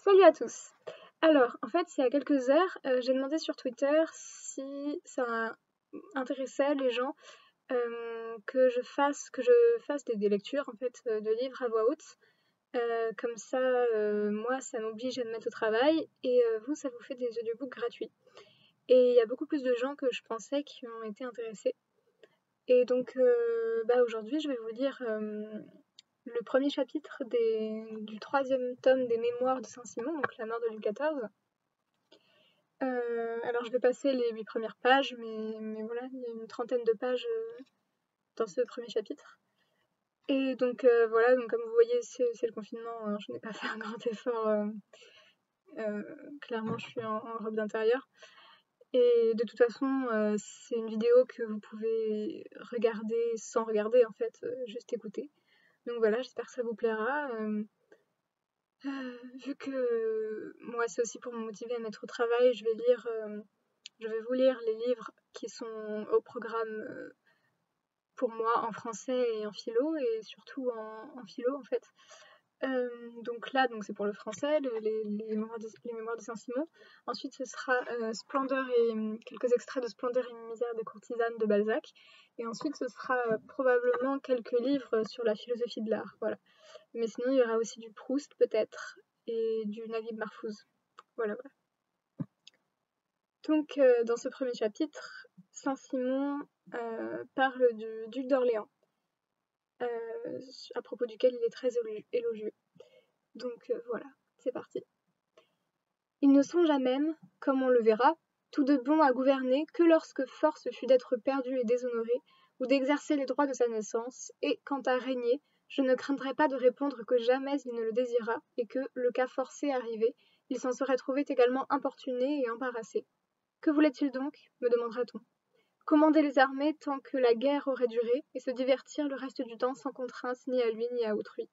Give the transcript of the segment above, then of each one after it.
Salut à tous! Alors, en fait, il y a quelques heures, j'ai demandé sur Twitter si ça intéressait les gens, que je fasse des lectures en fait, de livres à voix haute. Comme ça, moi, ça m'oblige à me mettre au travail et vous, ça vous fait des audiobooks gratuits. Et il y a beaucoup plus de gens que je pensais qui ont été intéressés. Et donc, aujourd'hui, je vais vous lire le premier chapitre du troisième tome des Mémoires de Saint-Simon, donc la mort de Louis XIV. Alors je vais passer les 8 premières pages, mais voilà, il y a une trentaine de pages dans ce premier chapitre. Et donc voilà, donc comme vous voyez, c'est le confinement, hein, je n'ai pas fait un grand effort. Clairement, je suis en robe d'intérieur. Et de toute façon, c'est une vidéo que vous pouvez regarder sans regarder, en fait, juste écouter. Donc voilà, j'espère que ça vous plaira. Vu que moi, c'est aussi pour me motiver à me mettre au travail, je vais vous lire les livres qui sont au programme pour moi en français et en philo, et surtout en philo en fait. Donc là, c'est pour le français, les mémoires de Saint-Simon. Ensuite, ce sera Splendeur et quelques extraits de Splendeur et misère des courtisanes de Balzac. Et ensuite, ce sera probablement quelques livres sur la philosophie de l'art. Voilà. Mais sinon, il y aura aussi du Proust peut-être et du Naguib Mahfouz. Voilà, voilà. Donc, dans ce premier chapitre, Saint-Simon parle du duc d'Orléans, à propos duquel il est très élogieux. Donc voilà, c'est parti. Il ne songea même, comme on le verra, tout de bon à gouverner que lorsque force fut d'être perdu et déshonoré, ou d'exercer les droits de sa naissance, et quant à régner, je ne craindrais pas de répondre que jamais il ne le désira, et que, le cas forcé arrivé, il s'en serait trouvé également importuné et embarrassé. Que voulait-il donc, me demandera-t-on? Commander les armées tant que la guerre aurait duré, et se divertir le reste du temps sans contrainte ni à lui ni à autrui.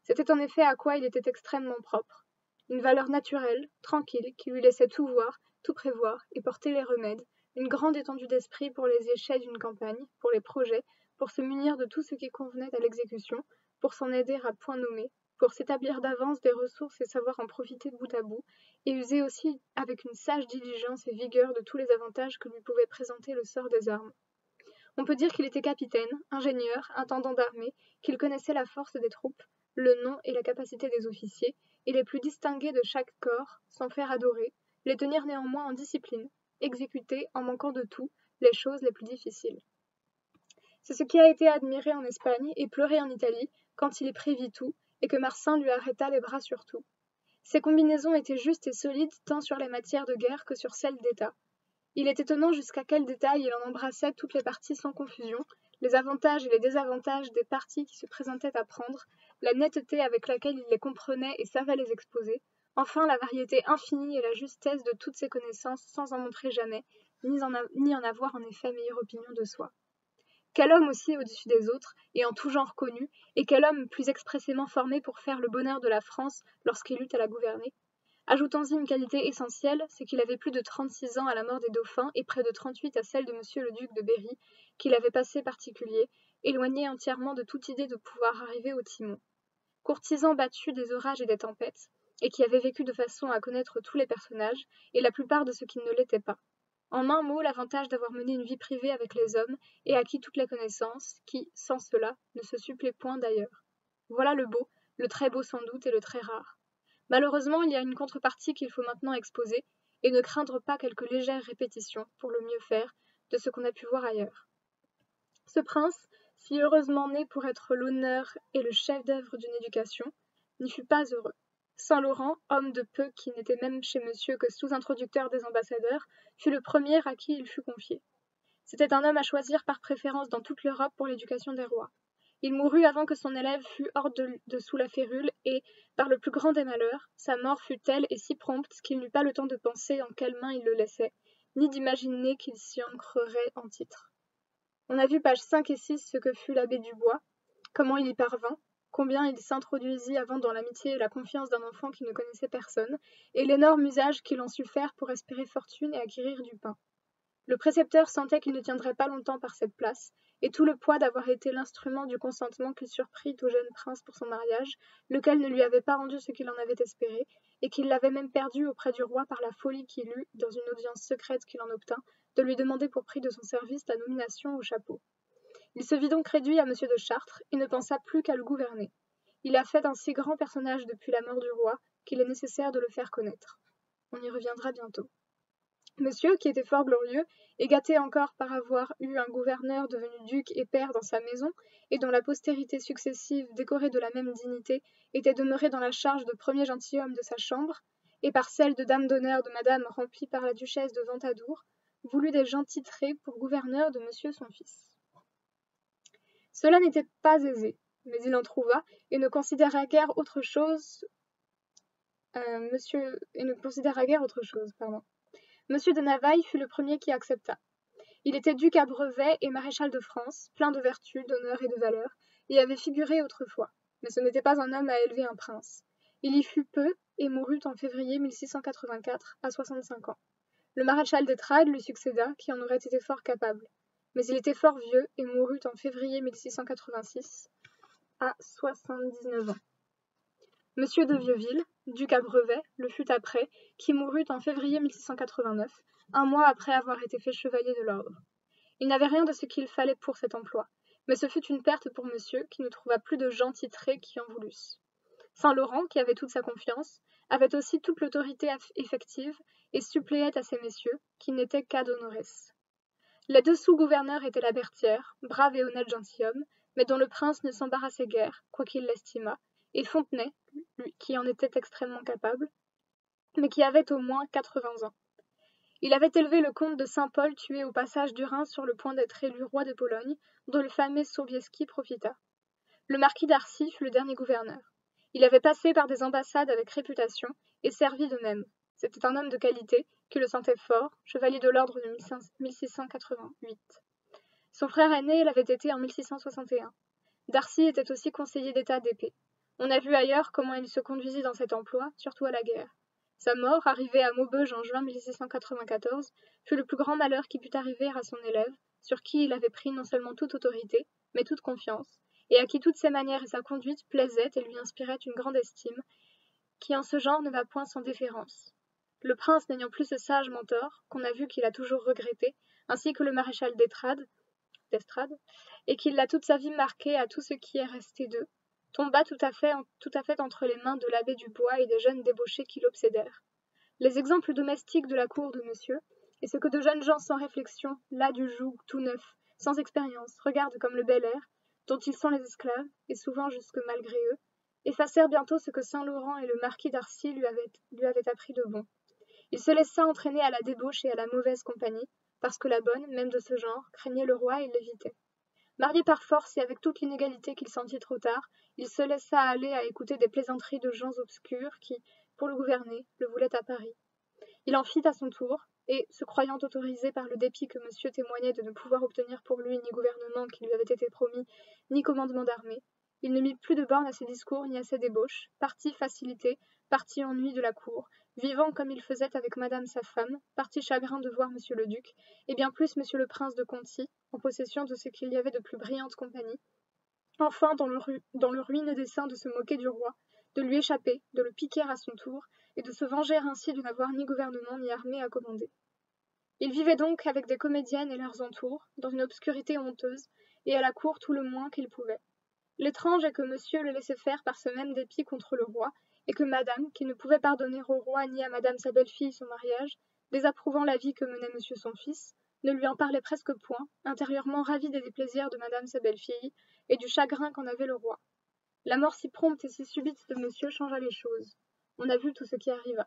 C'était en effet à quoi il était extrêmement propre. Une valeur naturelle, tranquille, qui lui laissait tout voir, tout prévoir, et porter les remèdes, une grande étendue d'esprit pour les échets d'une campagne, pour les projets, pour se munir de tout ce qui convenait à l'exécution, pour s'en aider à point nommé, pour s'établir d'avance des ressources et savoir en profiter de bout à bout, et user aussi avec une sage diligence et vigueur de tous les avantages que lui pouvait présenter le sort des armes. On peut dire qu'il était capitaine, ingénieur, intendant d'armée, qu'il connaissait la force des troupes, le nom et la capacité des officiers, et les plus distingués de chaque corps, sans faire adorer, les tenir néanmoins en discipline, exécuter, en manquant de tout, les choses les plus difficiles. C'est ce qui a été admiré en Espagne et pleuré en Italie, quand il y prévit tout, et que Marsin lui arrêta les bras sur tout. Ses combinaisons étaient justes et solides tant sur les matières de guerre que sur celles d'État. Il est étonnant jusqu'à quel détail il en embrassait toutes les parties sans confusion, les avantages et les désavantages des partis qui se présentaient à prendre, la netteté avec laquelle il les comprenait et savait les exposer, enfin la variété infinie et la justesse de toutes ses connaissances sans en montrer jamais, ni en avoir en effet meilleure opinion de soi. Quel homme aussi au-dessus des autres, et en tout genre connu, et quel homme plus expressément formé pour faire le bonheur de la France lorsqu'il eut à la gouverner. Ajoutons-y une qualité essentielle, c'est qu'il avait plus de 36 ans à la mort des dauphins et près de 38 à celle de monsieur le duc de Berry, qu'il avait passé particulier, éloigné entièrement de toute idée de pouvoir arriver au timon. Courtisan battu des orages et des tempêtes, et qui avait vécu de façon à connaître tous les personnages, et la plupart de ceux qui ne l'étaient pas. En un mot, l'avantage d'avoir mené une vie privée avec les hommes et acquis toutes les connaissances, qui, sans cela, ne se suppléent point d'ailleurs. Voilà le beau, le très beau sans doute et le très rare. Malheureusement, il y a une contrepartie qu'il faut maintenant exposer, et ne craindre pas quelques légères répétitions, pour le mieux faire, de ce qu'on a pu voir ailleurs. Ce prince, si heureusement né pour être l'honneur et le chef-d'œuvre d'une éducation, n'y fut pas heureux. Saint-Laurent, homme de peu qui n'était même chez monsieur que sous-introducteur des ambassadeurs, fut le premier à qui il fut confié. C'était un homme à choisir par préférence dans toute l'Europe pour l'éducation des rois. Il mourut avant que son élève fût hors de sous la férule et, par le plus grand des malheurs, sa mort fut telle et si prompte qu'il n'eut pas le temps de penser en quelles mains il le laissait, ni d'imaginer qu'il s'y ancrerait en titre. On a vu pages 5 et 6 ce que fut l'abbé Dubois, comment il y parvint, combien il s'introduisit avant dans l'amitié et la confiance d'un enfant qui ne connaissait personne, et l'énorme usage qu'il en sut faire pour espérer fortune et acquérir du pain. Le précepteur sentait qu'il ne tiendrait pas longtemps par cette place, et tout le poids d'avoir été l'instrument du consentement qu'il surprit au jeune prince pour son mariage, lequel ne lui avait pas rendu ce qu'il en avait espéré, et qu'il l'avait même perdu auprès du roi par la folie qu'il eut, dans une audience secrète qu'il en obtint, de lui demander pour prix de son service la nomination au chapeau. Il se vit donc réduit à M. de Chartres, et ne pensa plus qu'à le gouverner. Il a fait un si grand personnage depuis la mort du roi, qu'il est nécessaire de le faire connaître. On y reviendra bientôt. Monsieur, qui était fort glorieux, et gâté encore par avoir eu un gouverneur devenu duc et père dans sa maison, et dont la postérité successive, décorée de la même dignité, était demeurée dans la charge de premier gentilhomme de sa chambre, et par celle de dame d'honneur de madame remplie par la duchesse de Ventadour, voulut des gens titrés pour gouverneur de monsieur son fils. Cela n'était pas aisé, mais il en trouva, et ne considéra guère autre chose. Monsieur de Navailles fut le premier qui accepta. Il était duc à brevet et maréchal de France, plein de vertus, d'honneur et de valeur, et avait figuré autrefois. Mais ce n'était pas un homme à élever un prince. Il y fut peu et mourut en février 1684, à 65 ans. Le maréchal d'Estrades lui succéda, qui en aurait été fort capable. Mais il était fort vieux et mourut en février 1686, à 79 ans. Monsieur de Vieux-Ville, duc à brevet, le fut après, qui mourut en février 1689, un mois après avoir été fait chevalier de l'ordre. Il n'avait rien de ce qu'il fallait pour cet emploi, mais ce fut une perte pour monsieur, qui ne trouva plus de gens titrés qui en voulussent. Saint-Laurent, qui avait toute sa confiance, avait aussi toute l'autorité effective et suppléait à ces messieurs, qui n'étaient qu'ad honorès. Les deux sous-gouverneurs étaient la Berthière, brave et honnête gentilhomme, mais dont le prince ne s'embarrassait guère, quoiqu'il l'estimât, et Fontenay, lui, qui en était extrêmement capable, mais qui avait au moins 80 ans. Il avait élevé le comte de Saint-Paul tué au passage du Rhin sur le point d'être élu roi de Pologne, dont le fameux Sobieski profita. Le marquis d'Arcy fut le dernier gouverneur. Il avait passé par des ambassades avec réputation et servi de même. C'était un homme de qualité, qui le sentait fort, chevalier de l'ordre de 1688. Son frère aîné l'avait été en 1661. Darcy était aussi conseiller d'état d'épée. On a vu ailleurs comment il se conduisit dans cet emploi, surtout à la guerre. Sa mort, arrivée à Maubeuge en juin 1694, fut le plus grand malheur qui put arriver à son élève, sur qui il avait pris non seulement toute autorité, mais toute confiance, et à qui toutes ses manières et sa conduite plaisaient et lui inspiraient une grande estime, qui en ce genre ne va point sans déférence. Le prince n'ayant plus ce sage mentor, qu'on a vu qu'il a toujours regretté, ainsi que le maréchal d'Estrades, et qu'il l'a toute sa vie marqué à tout ce qui est resté d'eux, tomba tout à fait entre les mains de l'abbé Dubois et des jeunes débauchés qui l'obsédèrent. Les exemples domestiques de la cour de monsieur, et ce que de jeunes gens sans réflexion, là du joug, tout neuf, sans expérience, regardent comme le bel air, dont ils sont les esclaves, et souvent jusque malgré eux, effacèrent bientôt ce que Saint-Laurent et le marquis d'Arcy lui avaient appris de bon. Il se laissa entraîner à la débauche et à la mauvaise compagnie, parce que la bonne, même de ce genre, craignait le roi et l'évitait. Marié par force et avec toute l'inégalité qu'il sentit trop tard, il se laissa aller à écouter des plaisanteries de gens obscurs qui, pour le gouverner, le voulaient à Paris. Il en fit à son tour, et, se croyant autorisé par le dépit que monsieur témoignait de ne pouvoir obtenir pour lui ni gouvernement qui lui avait été promis, ni commandement d'armée, il ne mit plus de bornes à ses discours ni à ses débauches, parti facilité, parti ennui de la cour, vivant comme il faisait avec madame sa femme, parti chagrin de voir monsieur le duc, et bien plus monsieur le prince de Conti, en possession de ce qu'il y avait de plus brillante compagnie, enfin dans le ruineux dessein de se moquer du roi, de lui échapper, de le piquer à son tour, et de se venger ainsi de n'avoir ni gouvernement ni armée à commander. Il vivait donc avec des comédiennes et leurs entours, dans une obscurité honteuse, et à la cour tout le moins qu'il pouvait. L'étrange est que monsieur le laissait faire par ce même dépit contre le roi, et que madame, qui ne pouvait pardonner au roi ni à madame sa belle-fille son mariage, désapprouvant la vie que menait monsieur son fils, ne lui en parlait presque point, intérieurement ravie des déplaisirs de madame sa belle-fille, et du chagrin qu'en avait le roi. La mort si prompte et si subite de monsieur changea les choses. On a vu tout ce qui arriva.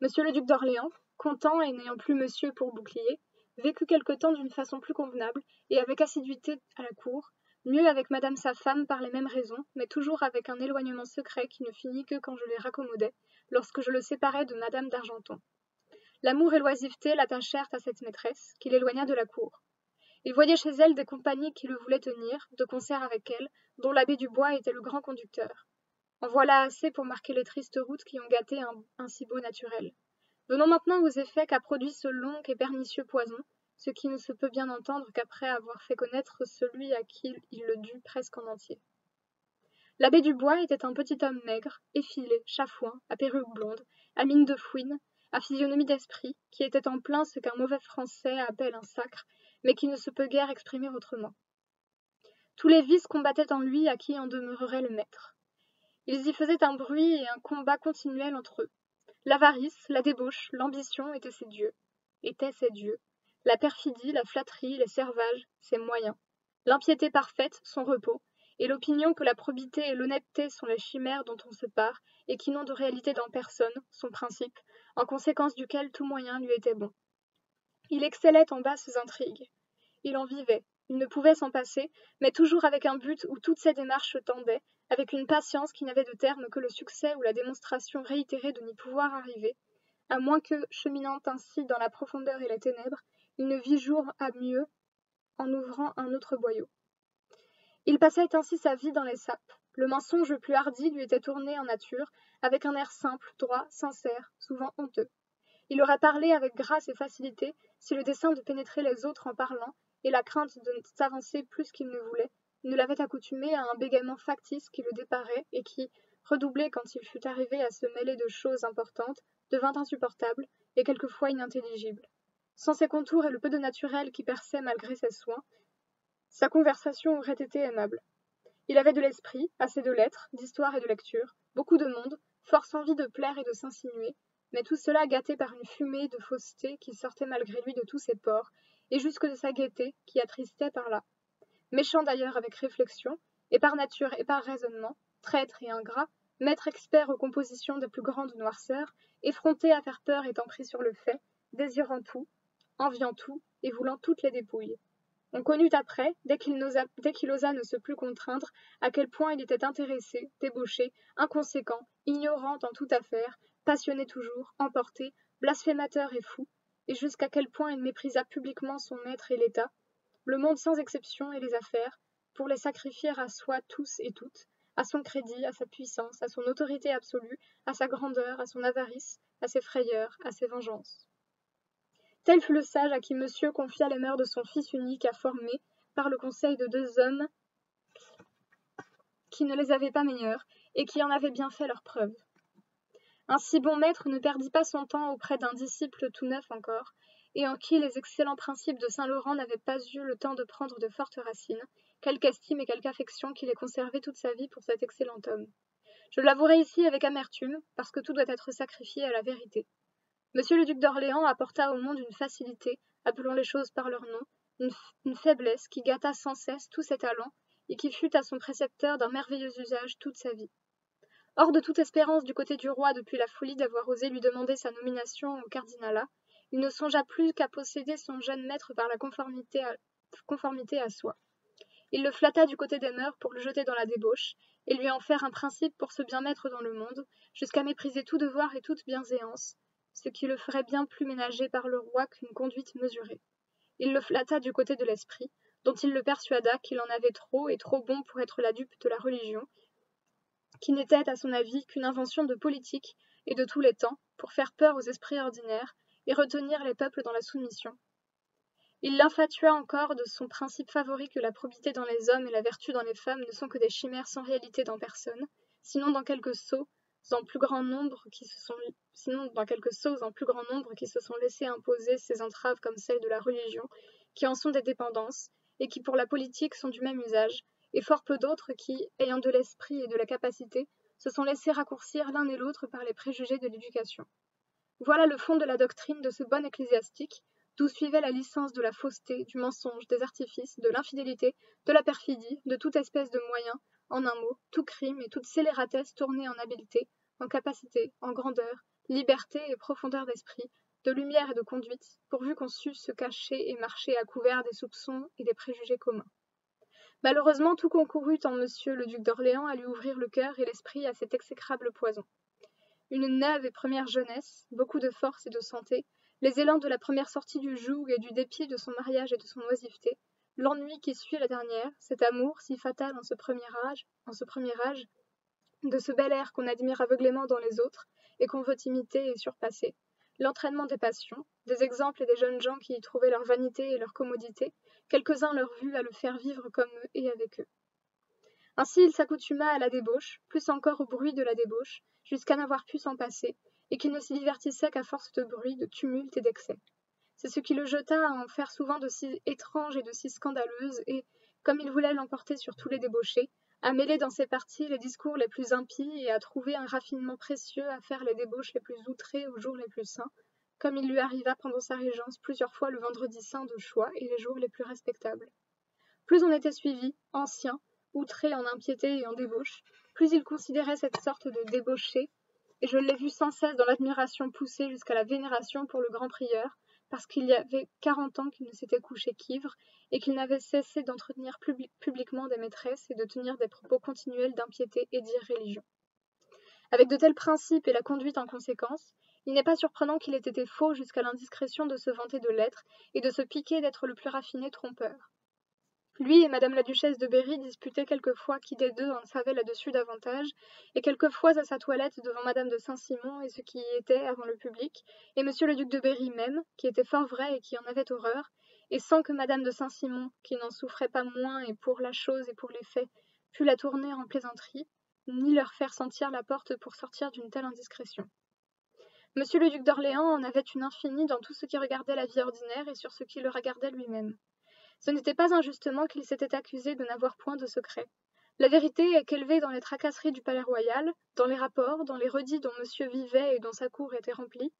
Monsieur le duc d'Orléans, content et n'ayant plus monsieur pour bouclier, vécut quelque temps d'une façon plus convenable, et avec assiduité à la cour, mieux avec madame sa femme par les mêmes raisons, mais toujours avec un éloignement secret qui ne finit que quand je les raccommodais, lorsque je le séparais de madame d'Argenton. L'amour et l'oisiveté l'attachèrent à cette maîtresse, qui l'éloigna de la cour. Il voyait chez elle des compagnies qui le voulaient tenir, de concert avec elle, dont l'abbé Dubois était le grand conducteur. En voilà assez pour marquer les tristes routes qui ont gâté un si beau naturel. Venons maintenant aux effets qu'a produit ce long et pernicieux poison, ce qui ne se peut bien entendre qu'après avoir fait connaître celui à qui il le dut presque en entier. L'abbé Dubois était un petit homme maigre, effilé, chafouin, à perruque blonde, à mine de fouine, à physionomie d'esprit, qui était en plein ce qu'un mauvais français appelle un sacre, mais qui ne se peut guère exprimer autrement. Tous les vices combattaient en lui à qui en demeurerait le maître. Ils y faisaient un bruit et un combat continuel entre eux. L'avarice, la débauche, l'ambition étaient ses dieux. La perfidie, la flatterie, les servages, ses moyens. L'impiété parfaite, son repos, et l'opinion que la probité et l'honnêteté sont les chimères dont on se part, et qui n'ont de réalité dans personne, son principe, en conséquence duquel tout moyen lui était bon. Il excellait en basses intrigues. Il en vivait, il ne pouvait s'en passer, mais toujours avec un but où toutes ses démarches tendaient, avec une patience qui n'avait de terme que le succès ou la démonstration réitérée de n'y pouvoir arriver, à moins que, cheminant ainsi dans la profondeur et les ténèbres, il ne vît jour à mieux en ouvrant un autre boyau. Il passait ainsi sa vie dans les sapes. Le mensonge le plus hardi lui était tourné en nature, avec un air simple, droit, sincère, souvent honteux. Il aurait parlé avec grâce et facilité si le dessein de pénétrer les autres en parlant, et la crainte de s'avancer plus qu'il ne voulait, ne l'avait accoutumé à un bégaiement factice qui le déparait et qui, redoublé quand il fut arrivé à se mêler de choses importantes, devint insupportable et quelquefois inintelligible. Sans ses contours et le peu de naturel qui perçait malgré ses soins, sa conversation aurait été aimable. Il avait de l'esprit, assez de lettres, d'histoire et de lecture, beaucoup de monde, force envie de plaire et de s'insinuer, mais tout cela gâté par une fumée de fausseté qui sortait malgré lui de tous ses pores, et jusque de sa gaieté qui attristait par là. Méchant d'ailleurs avec réflexion, et par nature et par raisonnement, traître et ingrat, maître expert aux compositions des plus grandes noirceurs, effronté à faire peur étant pris sur le fait, désirant tout, enviant tout, et voulant toutes les dépouilles. On connut après, dès qu'il osa ne se plus contraindre, à quel point il était intéressé, débauché, inconséquent, ignorant en toute affaire, passionné toujours, emporté, blasphémateur et fou, et jusqu'à quel point il méprisa publiquement son maître et l'État, le monde sans exception et les affaires, pour les sacrifier à soi tous et toutes, à son crédit, à sa puissance, à son autorité absolue, à sa grandeur, à son avarice, à ses frayeurs, à ses vengeances. Tel fut le sage à qui monsieur confia les mœurs de son fils unique à former, par le conseil de deux hommes qui ne les avaient pas meilleurs, et qui en avaient bien fait leur preuve. Un si bon maître ne perdit pas son temps auprès d'un disciple tout neuf encore, et en qui les excellents principes de Saint-Laurent n'avaient pas eu le temps de prendre de fortes racines, quelque estime et quelque affection qu'il ait conservé toute sa vie pour cet excellent homme. Je l'avouerai ici avec amertume, parce que tout doit être sacrifié à la vérité. Monsieur le duc d'Orléans apporta au monde une facilité, appelons les choses par leur nom, une faiblesse qui gâta sans cesse tous ses talents, et qui fut à son précepteur d'un merveilleux usage toute sa vie. Hors de toute espérance du côté du roi depuis la folie d'avoir osé lui demander sa nomination au cardinalat, il ne songea plus qu'à posséder son jeune maître par la conformité à soi. Il le flatta du côté des mœurs pour le jeter dans la débauche, et lui en faire un principe pour se bien mettre dans le monde, jusqu'à mépriser tout devoir et toute bienséance, ce qui le ferait bien plus ménager par le roi qu'une conduite mesurée. Il le flatta du côté de l'esprit, dont il le persuada qu'il en avait trop et trop bon pour être la dupe de la religion, qui n'était à son avis qu'une invention de politique et de tous les temps, pour faire peur aux esprits ordinaires et retenir les peuples dans la soumission. Il l'infatua encore de son principe favori que la probité dans les hommes et la vertu dans les femmes ne sont que des chimères sans réalité dans personne, sinon dans quelques sots en plus grand nombre qui se sont laissés imposer ces entraves comme celles de la religion, qui en sont des dépendances, et qui pour la politique sont du même usage, et fort peu d'autres qui, ayant de l'esprit et de la capacité, se sont laissés raccourcir l'un et l'autre par les préjugés de l'éducation. Voilà le fond de la doctrine de ce bon ecclésiastique, d'où suivait la licence de la fausseté, du mensonge, des artifices, de l'infidélité, de la perfidie, de toute espèce de moyen, en un mot, tout crime et toute scélératesse tournée en habileté, en capacité, en grandeur, liberté et profondeur d'esprit, de lumière et de conduite, pourvu qu'on sût se cacher et marcher à couvert des soupçons et des préjugés communs. Malheureusement, tout concourut en monsieur le duc d'Orléans à lui ouvrir le cœur et l'esprit à cet exécrable poison. Une neuve et première jeunesse, beaucoup de force et de santé, les élans de la première sortie du joug et du dépit de son mariage et de son oisiveté, l'ennui qui suit la dernière, cet amour si fatal en ce premier âge, de ce bel air qu'on admire aveuglément dans les autres et qu'on veut imiter et surpasser, l'entraînement des passions, des exemples et des jeunes gens qui y trouvaient leur vanité et leur commodité, quelques-uns leur vus à le faire vivre comme eux et avec eux. Ainsi il s'accoutuma à la débauche, plus encore au bruit de la débauche, jusqu'à n'avoir pu s'en passer, et qu'il ne s'y divertissait qu'à force de bruit, de tumulte et d'excès. C'est ce qui le jeta à en faire souvent de si étranges et de si scandaleuses, et, comme il voulait l'emporter sur tous les débauchés, à mêler dans ses parties les discours les plus impies et à trouver un raffinement précieux à faire les débauches les plus outrées aux jours les plus saints, comme il lui arriva pendant sa régence plusieurs fois le vendredi saint de choix et les jours les plus respectables. Plus on était suivi, ancien, outré en impiété et en débauche, plus il considérait cette sorte de débauché, et je l'ai vu sans cesse dans l'admiration poussée jusqu'à la vénération pour le grand prieur, parce qu'il y avait 40 ans qu'il ne s'était couché qu'ivre, et qu'il n'avait cessé d'entretenir publiquement des maîtresses et de tenir des propos continuels d'impiété et d'irréligion. Avec de tels principes et la conduite en conséquence, il n'est pas surprenant qu'il ait été faux jusqu'à l'indiscrétion de se vanter de l'être, et de se piquer d'être le plus raffiné trompeur. Lui et madame la duchesse de Berry disputaient quelquefois qui des deux en savait là-dessus davantage, et quelquefois à sa toilette devant madame de Saint-Simon et ce qui y était avant le public, et monsieur le duc de Berry même, qui était fort vrai et qui en avait horreur, et sans que madame de Saint-Simon, qui n'en souffrait pas moins et pour la chose et pour les faits, pût la tourner en plaisanterie, ni leur faire sentir la porte pour sortir d'une telle indiscrétion. Monsieur le duc d'Orléans en avait une infinie dans tout ce qui regardait la vie ordinaire et sur ce qui le regardait lui-même. Ce n'était pas injustement qu'il s'était accusé de n'avoir point de secret. La vérité est qu'élevé dans les tracasseries du palais royal, dans les rapports, dans les redits dont monsieur vivait et dont sa cour était remplie,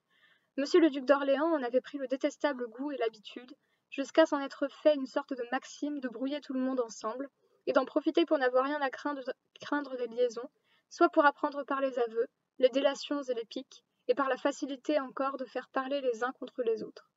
monsieur le duc d'Orléans en avait pris le détestable goût et l'habitude, jusqu'à s'en être fait une sorte de maxime de brouiller tout le monde ensemble, et d'en profiter pour n'avoir rien à craindre des liaisons, soit pour apprendre par les aveux, les délations et les piques, et par la facilité encore de faire parler les uns contre les autres.